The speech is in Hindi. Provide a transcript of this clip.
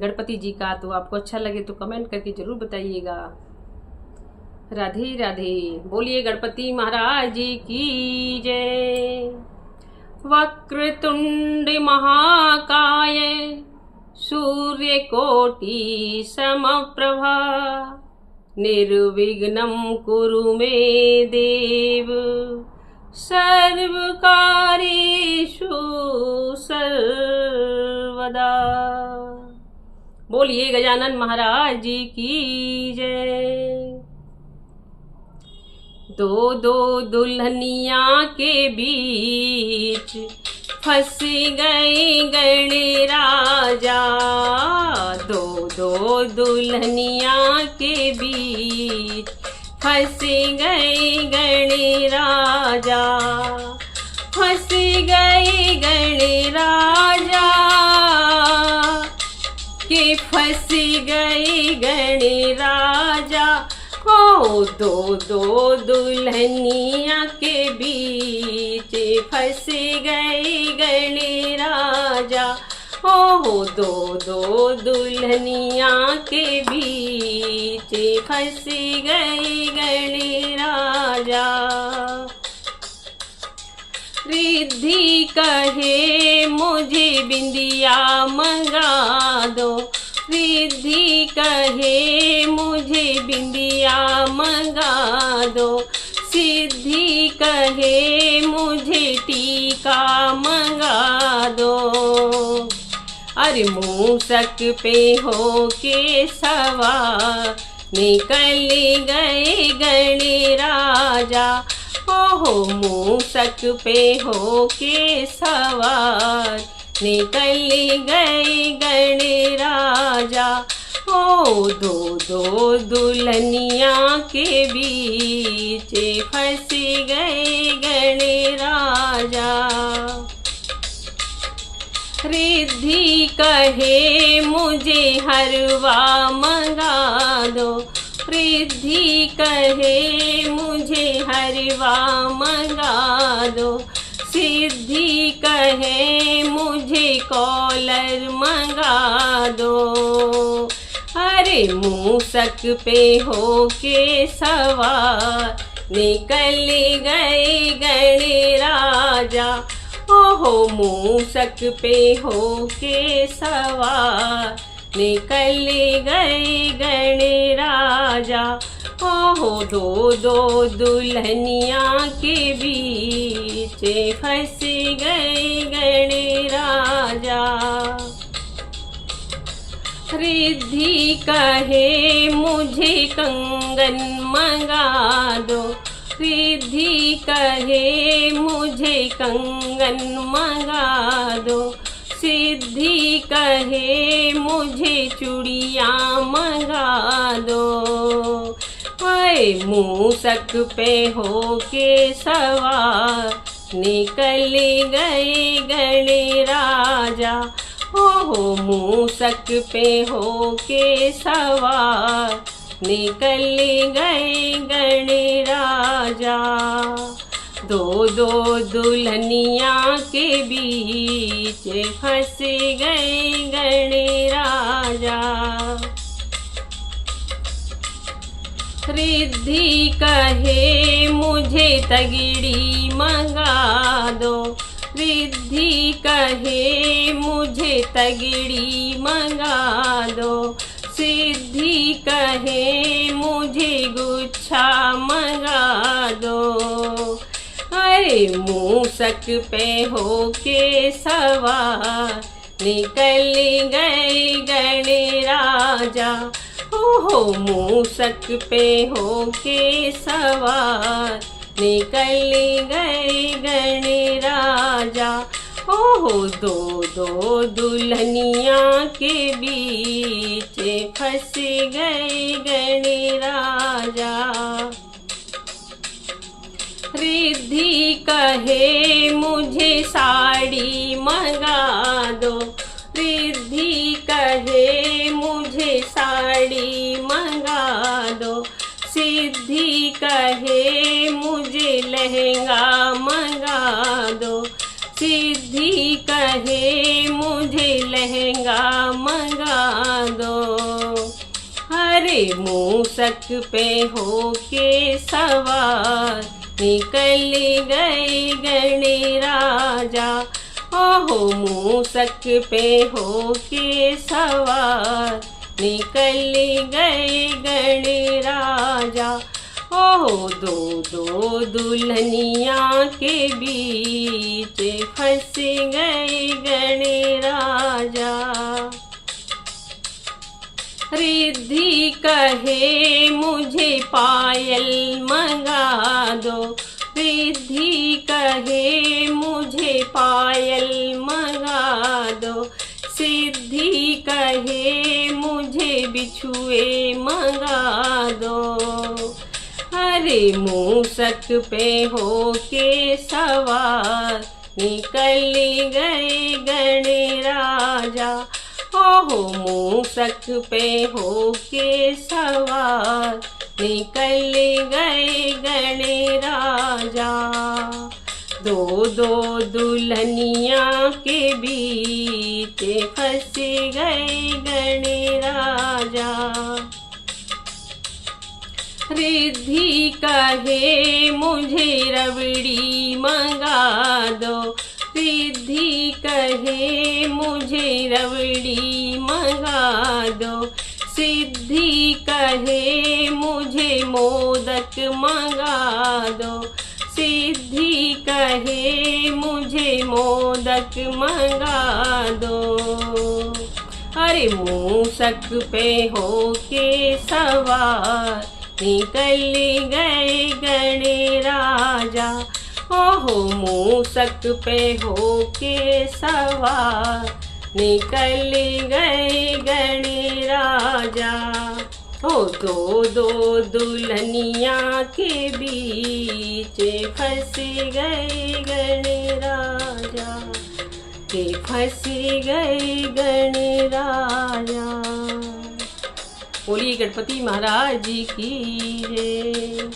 गणपति जी का। तो आपको अच्छा लगे तो कमेंट करके जरूर बताइएगा। राधे राधे। बोलिए गणपति महाराज जी की जय। वक्रतुंड महाकाय सूर्यकोटि समप्रभा निर्विघ्नं कुरु मे देव सर्वकार्येषु सर्वदा। बोलिए गजानन महाराज जी की जय। दो दो दुल्हनिया के बीच फंस गए गणराजा। दो दो दुल्हनिया के बीच फंस गए गणराजा। फंस गए गणराजा के फंस गए गणराजा। हो दो दो दुल्हनिया के बीच फंस गए गणराजा। हो दो दो दुल्हनिया के बीच फंस गए गणराजा। रिद्धि कहे मुझे बिंदिया मंगा दो। रिद्धि कहे मुझे बिंदिया मंगा दो। सिद्धि कहे मुझे टीका मंगा दो। अरे मूसक पे हो के सवार निकल गए गणराजा। हो मूसक पे हो के सवार निकल गए गणराजा। हो दो दो दुल्हनिया के बीच फंस गए गणराजा। रिद्धि कहे मुझे हलवा मंगा दो। रिद्धि कहे मुझे हलवा मंगा दो। सिद्धि कहे मुझे कॉलर मंगा दो। अरे मूसक पे हो के सवार निकल गए गणराजा। ओहो मूसक पे हो के सवार निकल गए गणराजा। ओहो दो दो दुल्हनिया के बीच फंस गए गणराजा। रिद्धि कहे मुझे कंगन मंगा दो। रिद्धि कहे मुझे कंगन मंगा दो। सिद्धि कहे मुझे चूड़िया मंगा दो। हाय मूसक पे हो के सवार निकल गए गणराजा। ओहो मूसक पे हो के सवार निकल गए गणराजा। दो दो दुल्हनिया के बीच फंस गए गणराजा। रिद्धि कहे मुझे तगड़ी मंगा दो। रिद्धि कहे मुझे तगड़ी मंगा दो। सिद्धि कहे मुझे गुच्छा मंगा दो। अरे मूसक पे हो के सवार निकल गए गणराजा। ओहो मूसक पे हो के सवार निकल गए गणराजा। ओहो दो दो दुल्हनिया के बीच फंस गए गणराजा। रिद्धि कहे मुझे साड़ी मंगा दो। रिद्धि कहे मुझे साड़ी मंगा दो। सिद्धि कहे मुझे लहंगा मंगा दो। सिद्धि कहे मुझे लहंगा मंगा दो, हरे मूसक पे होके सवार निकल गए गणराजा। ओहो मूसक पे होके सवार निकल गए गणराजा। ओहो दो दो दुल्हनिया के बीच फंस गए गणराजा। रिद्धि कहे मुझे पायल मंगा दो, रिद्धि कहे मुझे पायल मंगा दो, सिद्धि कहे मुझे बिछुए मंगा दो, हरे मूसक पे होके सवार निकल गए गणराजा। ओहो मूसक पे होके सवार निकल गए गणराजा। दो दो दुल्हनिया के बीच फंस गए गणराजा। रिद्धि कहे मुझे रबड़ी मंगा दो, रिद्धि कहे मुझे रबड़ी मंगा दो, सिद्धि कहे मुझे मोदक मंगा दो, सिद्धि कहे मुझे मोदक मंगा दो, अरे मूसक पे होके सवार निकल गए गणराजा। ओहो मूसक पे होके सवार निकल गए गणराजा। ओ दो दो दुल्हनिया के बीच फंस गए गणराजा, के फंस गए गणराजा। बोलिए गणपति महाराज जी की जय।